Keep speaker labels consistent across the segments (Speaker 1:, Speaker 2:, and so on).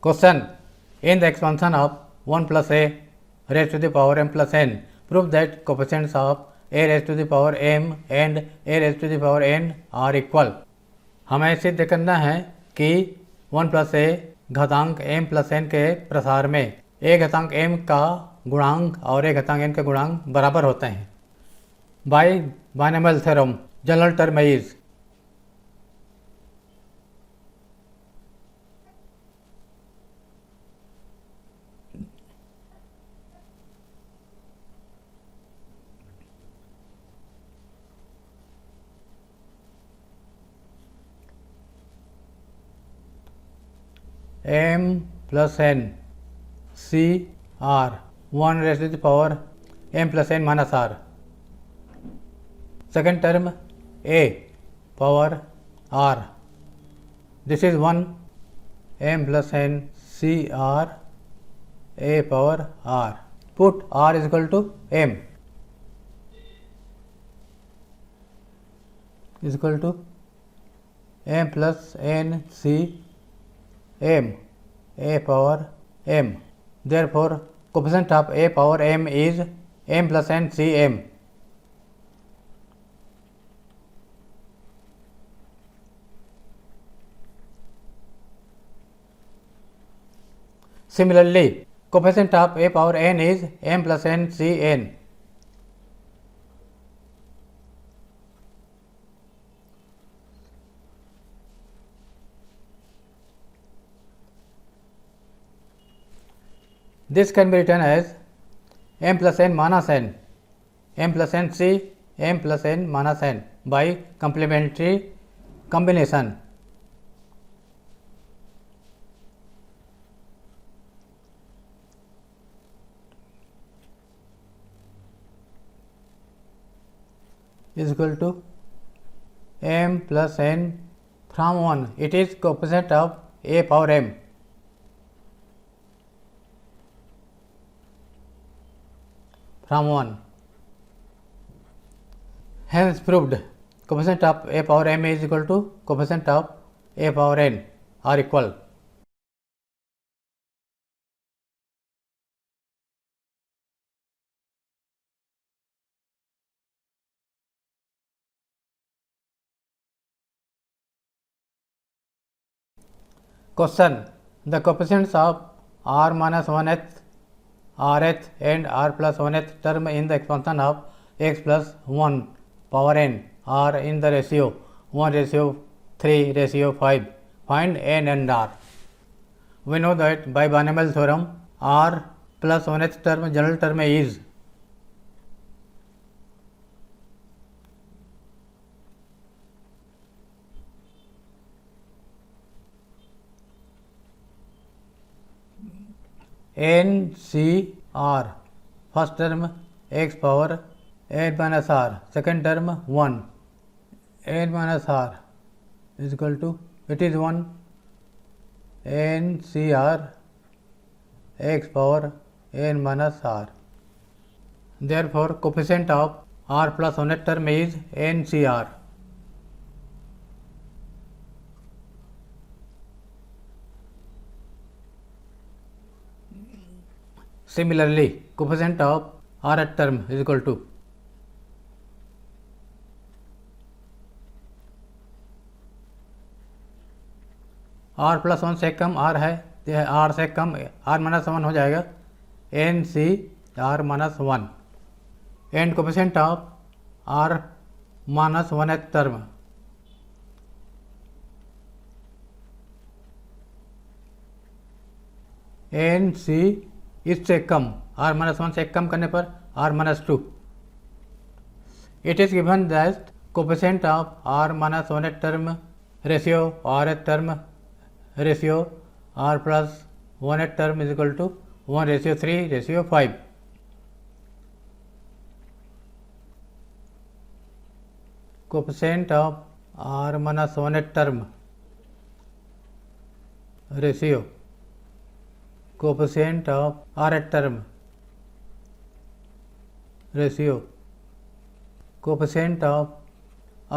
Speaker 1: Question. In the expansion of 1 plus a raised to the power m plus n, prove that coefficients of a raised to the power m and a raised to the power n are equal. हमें सिद्ध करना है कि 1 plus ए घातांक m plus n के प्रसार में a घातांक m का गुणांक और a घातांक n के गुणांक बराबर होते हैं. By binomial theorem general term is m plus n c r 1 raised to the power m plus n minus r. Second term a power r. This is 1 m plus n c r a power r. Put r is equal to m is equal to m plus n c m a power m. Therefore, coefficient of a power m is m plus n c m. Similarly, coefficient of a power n is m plus n c n. This can be written as m plus n minus n, m plus n c, m plus n minus n by complementary combination. Is equal to m plus n from 1. It is coefficient of a power m. From 1. Hence proved coefficient of a power m is equal to coefficient of a power n are equal. Question. The coefficients of r minus 1th, rth and r plus 1th term in the expansion of x plus 1 power n are in the ratio 1:3:5. Find n and r. We know that by binomial theorem r plus 1th term general term is n c r. First term x power n minus r. Second term 1 n minus r is equal to, it is 1 n c r x power n minus r. Therefore, coefficient of r plus 1th term is n c r. Similarly, coefficient of rth term is equal to r plus 1 से कम r है, r से कम r minus 1 हो जाएगा n c r minus 1 and coefficient of r minus 1th term n c इससे कम r minus 1 से कम करने पर r minus 2. It is given that coefficient of r minus 1th term ratio rth term ratio r plus 1th term is equal to 1:3:5. Coefficient of r minus 1th term ratio coefficient of rth term ratio coefficient of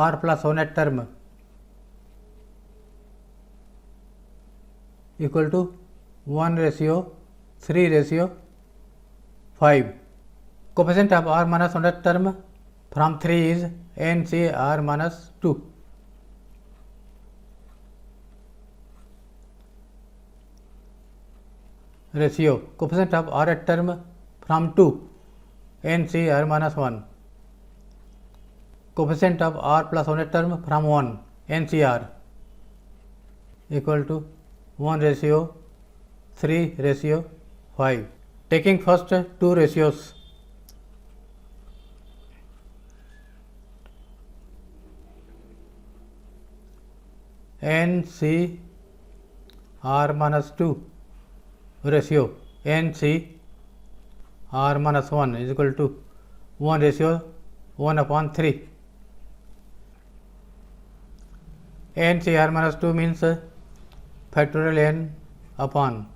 Speaker 1: r plus 1th term equal to 1:3:5. Coefficient of r minus 100 term from 3 is NCr minus 2. Ratio coefficient of r term from 2 NCr minus 1. Coefficient of r plus 100 term from 1 NCr equal to 1:3:5. Taking first two ratios, NCr minus 2 ratio NCr minus 1 is equal to 1:1/3. NCr minus 2 means factorial n upon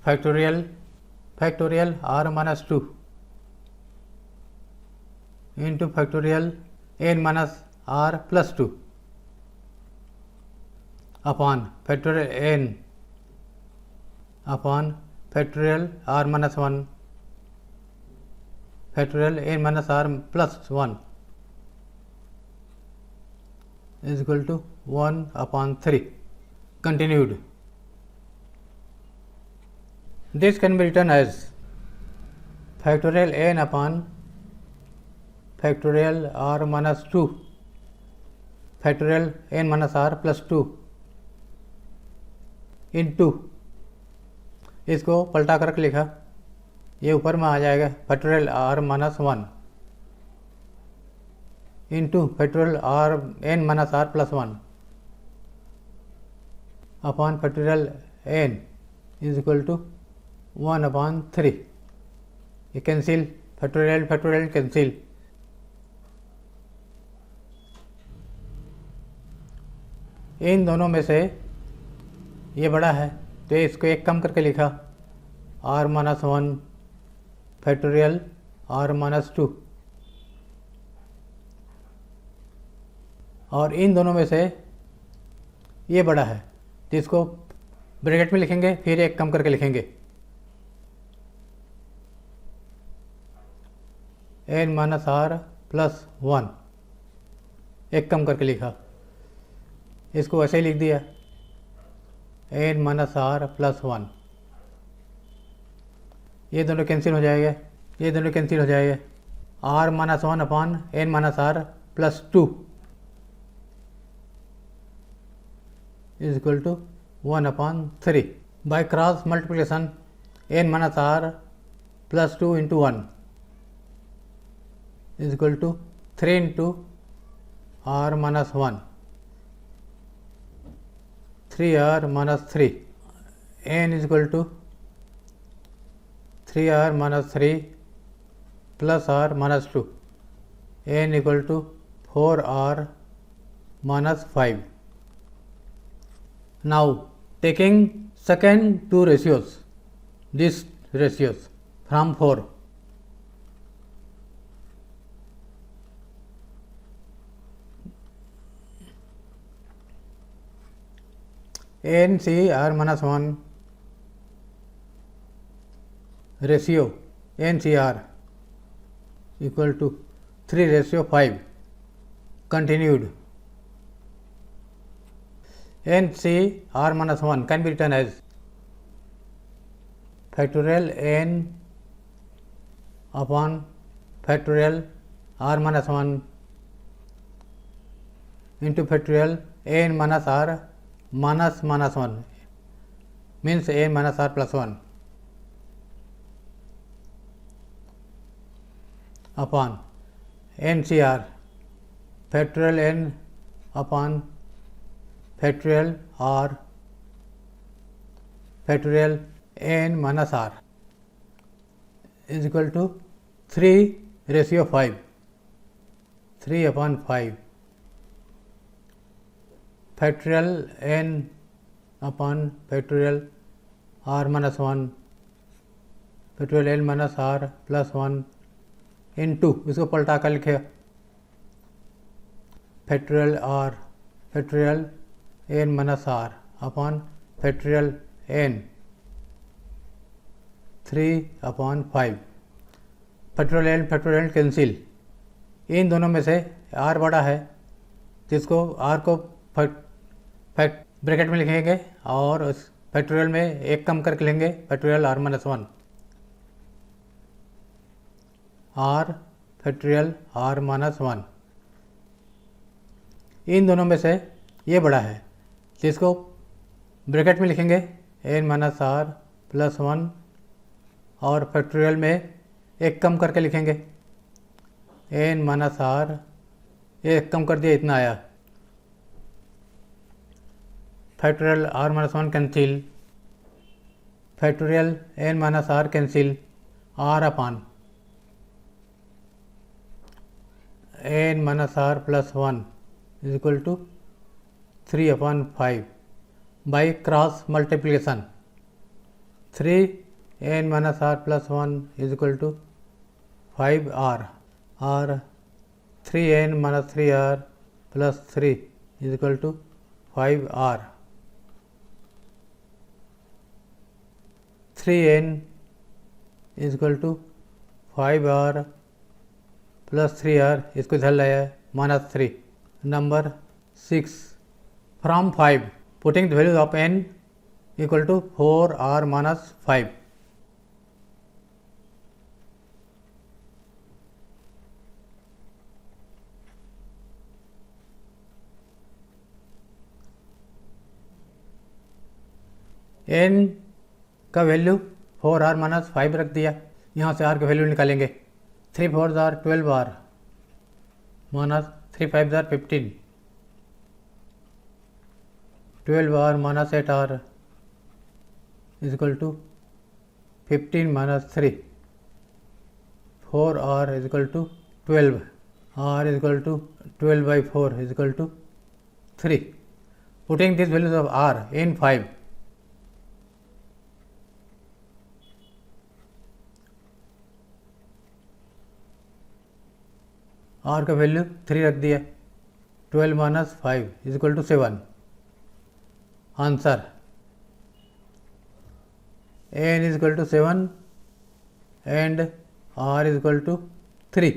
Speaker 1: factorial r minus 2 into factorial n minus r plus 2 upon factorial n upon factorial r minus 1 factorial n minus r plus 1 is equal to 1/3. Continued. This can be written as factorial n upon factorial r minus 2 factorial n minus r plus 2 into, इसको पलटा करके लिखा, ये ऊपर में आ जाएगा factorial r minus 1 into factorial r n minus r plus 1 upon factorial n is equal to 1/3. ये कैंसिल, फैक्टोरियल कैंसिल. इन दोनों में से ये बड़ा है तो इसको एक कम करके लिखा r minus 1 factorial r minus 2, और इन दोनों में से ये बड़ा है तो इसको ब्रैकेट में लिखेंगे, फिर एक कम करके लिखेंगे n माइनस r प्लस 1, एक कम करके लिखा, इसको ऐसे ही लिख दिया n माइनस r प्लस 1. ये दोनों कैंसिल हो जाएगा, ये दोनों कैंसिल हो जाएगा. r minus 1 upon n minus r plus 2 is equal to 1/3. By cross multiplication, n minus r plus 2 into 1 is equal to 3 into r minus 1, 3r minus 3, n is equal to 3r minus 3 plus r minus 2, n equal to 4r minus 5. Now taking second two ratios, these ratios from 4, NCr minus 1 ratio NCr equal to 3:5. Continued. NCr minus 1 can be written as factorial n upon factorial r minus 1 into factorial n minus r minus 1 means n minus r plus 1 upon NCr factorial n upon factorial r factorial n minus r is equal to 3:5, 3/5 factorial n upon factorial r minus 1 factorial n minus r plus 1 into, इसको पलटा कर लिखे factorial r factorial n minus r upon factorial n 3/5। Factorial cancel, इन दोनों में से r बड़ा है, जिसको r को ब्रैकेट में लिखेंगे और उस फैक्टोरियल में एक कम करके लेंगे, factorial r-1, r factorial r-1। इन दोनों में से ये बड़ा है, जिसको ब्रैकेट में लिखेंगे n-r+1 और फैक्टोरियल में एक कम करके लिखेंगे n-r, एक कम कर दिया, इतना आया। Factorial r-1 cancel, factorial n-r cancel, r/n-r+1 is equal to 3/5 by cross multiplication। 3n-r+1 is equal to 5r, or 3n-3r plus 3 is equal to 5r। 3n is equal to 5r plus 3r, इसको इधर लाया -3। Number 6, from 5 putting the value of n equal to 4r-5। n का value 4r-5 रख दिया, यहाँ से r का value निकालेंगे। 3 4s are 12r minus 3 5s are 15, 12r minus 8r is equal to 15 minus 3, 4r is equal to 12, r is equal to 12 by 4 is equal to 3. Putting these values of r in 5, r का value 3 रख दिया, 12 minus 5 is equal to 7। Answer n is equal to 7 and r is equal to 3।